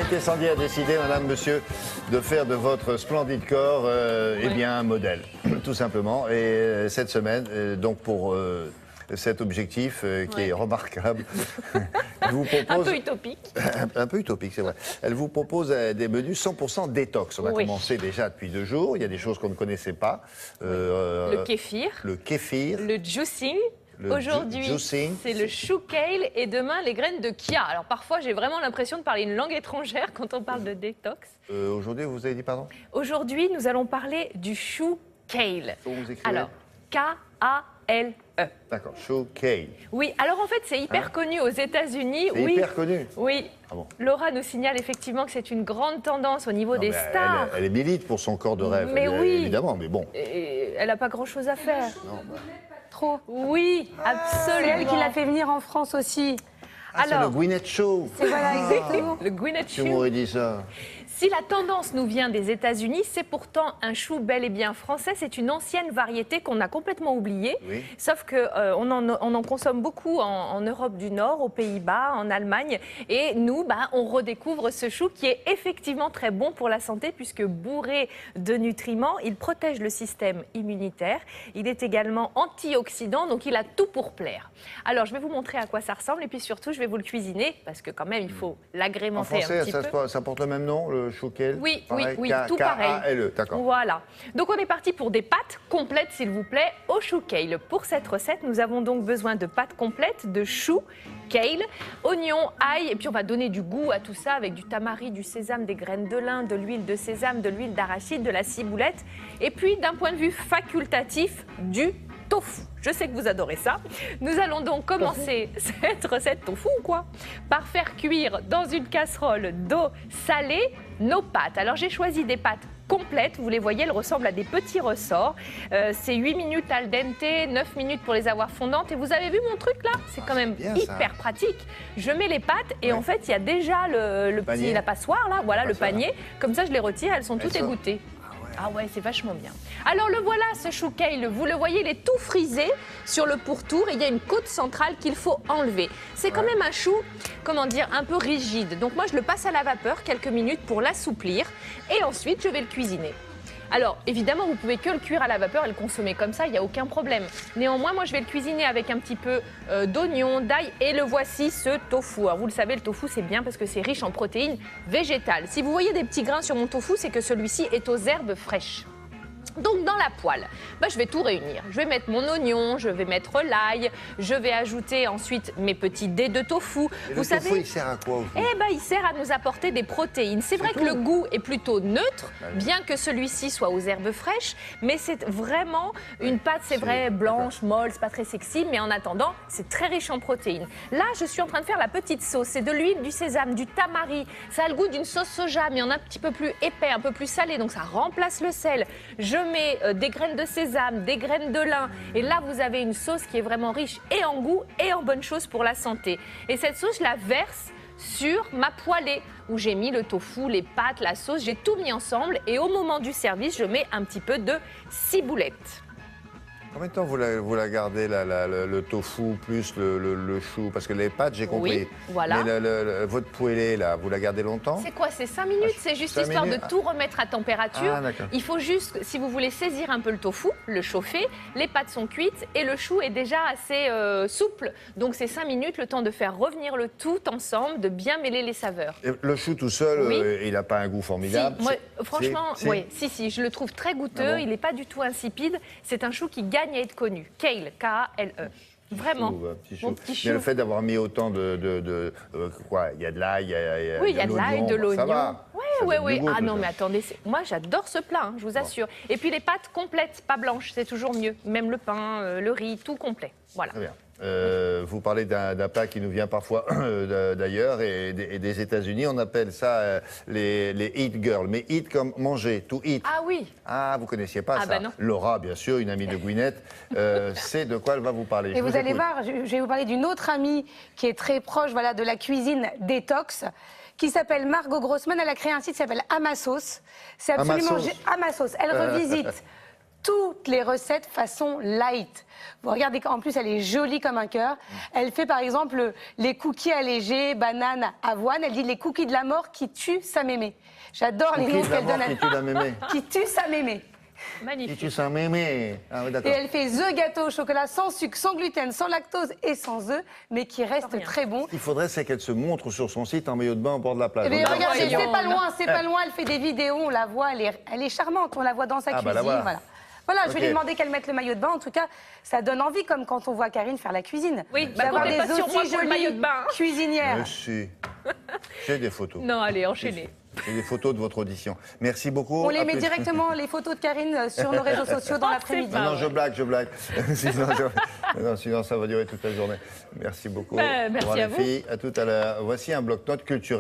Invité Sandy a décidé, madame, monsieur, de faire de votre splendide corps eh bien, un modèle, tout simplement. Et cette semaine, donc pour cet objectif qui est remarquable, elle vous propose... Un peu utopique. Un peu utopique, c'est vrai. Elle vous propose des menus 100% détox. On a commencé déjà depuis 2 jours. Il y a des choses qu'on ne connaissait pas. Le kéfir. Le kéfir. Le juicing. Aujourd'hui, c'est le chou kale et demain, les graines de chia. Alors parfois, j'ai vraiment l'impression de parler une langue étrangère quand on parle de détox. Aujourd'hui, vous avez dit pardon? Aujourd'hui, nous allons parler du chou kale. Comment vous écrivez? Alors, K-A-L-E. D'accord, chou kale. Oui, alors en fait, c'est hyper connu aux États-Unis. C'est hyper connu? Oui. Ah bon. Laura nous signale effectivement que c'est une grande tendance au niveau des stars. Elle est milite pour son corps de rêve, mais oui. évidemment, mais bon. Et elle n'a pas grand-chose à faire. Non, Trop. Oui, absolument. C'est elle qui l'a fait venir en France aussi. C'est le Gwyneth Show. C'est voilà, exactement. Le Gwyneth Tu Show. m'aurais dit ça. Si la tendance nous vient des États-Unis, c'est pourtant un chou bel et bien français. C'est une ancienne variété qu'on a complètement oubliée. Oui. Sauf qu'on en consomme beaucoup en Europe du Nord, aux Pays-Bas, en Allemagne. Et nous, on redécouvre ce chou qui est effectivement très bon pour la santé puisque bourré de nutriments, il protège le système immunitaire. Il est également antioxydant, donc il a tout pour plaire. Alors, je vais vous montrer à quoi ça ressemble et puis surtout, je vais vous le cuisiner parce que quand même, il faut l'agrémenter En français, un petit peu. ça porte le même nom, le chou kale? Oui, pareil, oui, tout pareil. K-A-L-E, d'accord. Voilà. Donc on est parti pour des pâtes complètes, s'il vous plaît, au chou kale. Pour cette recette, nous avons donc besoin de pâtes complètes, de chou, kale, oignons, ail, et puis on va donner du goût à tout ça avec du tamari, du sésame, des graines de lin, de l'huile de sésame, de l'huile d'arachide, de la ciboulette, et puis d'un point de vue facultatif, du tofu. Je sais que vous adorez ça. Nous allons donc commencer cette recette tofu ou quoi par faire cuire dans une casserole d'eau salée nos pâtes. Alors j'ai choisi des pâtes complètes, vous les voyez, elles ressemblent à des petits ressorts. C'est 8 minutes al dente, 9 minutes pour les avoir fondantes. Et vous avez vu mon truc là? C'est quand même bien, hyper pratique. Je mets les pâtes et en fait il y a déjà la passoire là, voilà le panier. Comme ça je les retire, elles sont toutes égouttées. Ah ouais, c'est vachement bien. Alors le voilà, ce chou kale, vous le voyez, il est tout frisé sur le pourtour et il y a une côte centrale qu'il faut enlever. C'est quand même un chou, comment dire, un peu rigide. Donc moi, je le passe à la vapeur quelques minutes pour l'assouplir et ensuite, je vais le cuisiner. Alors, évidemment, vous pouvez que le cuire à la vapeur et le consommer comme ça, il n'y a aucun problème. Néanmoins, moi, je vais le cuisiner avec un petit peu d'oignon, d'ail et le voici, ce tofu. Alors, vous le savez, le tofu, c'est bien parce que c'est riche en protéines végétales. Si vous voyez des petits grains sur mon tofu, c'est que celui-ci est aux herbes fraîches. Donc dans la poêle, je vais tout réunir. Je vais mettre mon oignon, je vais mettre l'ail, je vais ajouter ensuite mes petits dés de tofu. Et le tofu, il sert à quoi au fond? Il sert à nous apporter des protéines. C'est vrai que le goût est plutôt neutre, bien que celui-ci soit aux herbes fraîches, mais c'est vraiment une pâte, c'est vrai, blanche, molle, c'est pas très sexy, mais en attendant, c'est très riche en protéines. Là, je suis en train de faire la petite sauce. C'est de l'huile, du sésame, du tamari. Ça a le goût d'une sauce soja, mais en un petit peu plus épais, un peu plus salé, donc ça remplace le sel. Je mets des graines de sésame, des graines de lin. Et là, vous avez une sauce qui est vraiment riche et en goût et en bonnes choses pour la santé. Et cette sauce, je la verse sur ma poêlée où j'ai mis le tofu, les pâtes, la sauce. J'ai tout mis ensemble et au moment du service, je mets un petit peu de ciboulette. Combien de temps vous la gardez, le tofu plus le chou? Parce que les pâtes, j'ai compris. Oui, voilà. Mais votre poêlée, là, vous la gardez longtemps? C'est quoi? C'est 5 minutes. C'est juste 5 histoire minutes. de tout remettre à température. Ah, d'accord. Il faut juste, si vous voulez saisir un peu le tofu, le chauffer. Les pâtes sont cuites et le chou est déjà assez souple. Donc c'est 5 minutes, le temps de faire revenir le tout ensemble, de bien mêler les saveurs. Et le chou tout seul, il n'a pas un goût formidable? Si, moi, franchement, oui, si, je le trouve très goûteux. Ah bon? Il n'est pas du tout insipide. C'est un chou qui gagne à être connu. Kale, K-A-L-E. Vraiment. Mon petit chou. Mais le fait d'avoir mis autant quoi, il y a de l'ail, il y a de l'ail, de l'oignon. Ça va. Oui. Ah non, mais attendez, moi j'adore ce plat, hein, je vous assure. Et puis les pâtes complètes, pas blanches, c'est toujours mieux. Même le pain, le riz, tout complet. Voilà. Très bien. Vous parlez d'un plat qui nous vient parfois d'ailleurs et des États-Unis. On appelle ça les eat girls. Mais eat comme manger, to eat. Ah oui. Ah, vous connaissiez pas ça. Bah non. Laura, bien sûr, une amie de Gwyneth, c'est de quoi elle va vous parler. Et vous allez voir, je vais vous parler d'une autre amie qui est très proche de la cuisine détox, qui s'appelle Margot Grossman. Elle a créé un site qui s'appelle Amasauce. C'est absolument Amasauce. Elle revisite toutes les recettes façon light. Vous regardez, en plus, elle est jolie comme un cœur. Elle fait, par exemple, les cookies allégés, banane, avoine. Elle dit les cookies de la mort qui tuent sa mémé. J'adore les noms qu'elle donne à... Qui tue la mémé. Qui tue sa mémé. Magnifique. Qui tue sa mémé. Ah oui, Et d'accord. elle fait œufs gâteau au chocolat sans sucre, sans gluten, sans lactose et sans œufs, mais qui reste Rien. très bon. Ce qu'il faudrait, c'est qu'elle se montre sur son site en maillot de bain au bord de la plage. Eh bien, On dirait- regardez, voyons. c'est pas loin, c'est pas loin. Elle fait des vidéos, on la voit, elle est charmante. On la voit dans sa Ah, cuisine. bah, la voilà. Voilà. Voilà, je vais Ok. lui demander qu'elle mette le maillot de bain. En tout cas, ça donne envie, comme quand on voit Karine faire la cuisine. Oui, bah, D'avoir comptez des pas sur moi aussi pour le jolies maillot de bain. cuisinières. Merci. J'ai des photos. Non, allez, enchaînez. J'ai des photos de votre audition. Merci beaucoup. On les À met plus. directement, les photos de Karine, sur nos réseaux sociaux dans Oh, l'après-midi. c'est Non, pas non, je vrai. blague, je blague. Sinon, ça va durer toute la journée. Merci beaucoup. Ben, merci Au revoir, à les vous. filles. À tout à l'heure. Voici un bloc-notes culturel.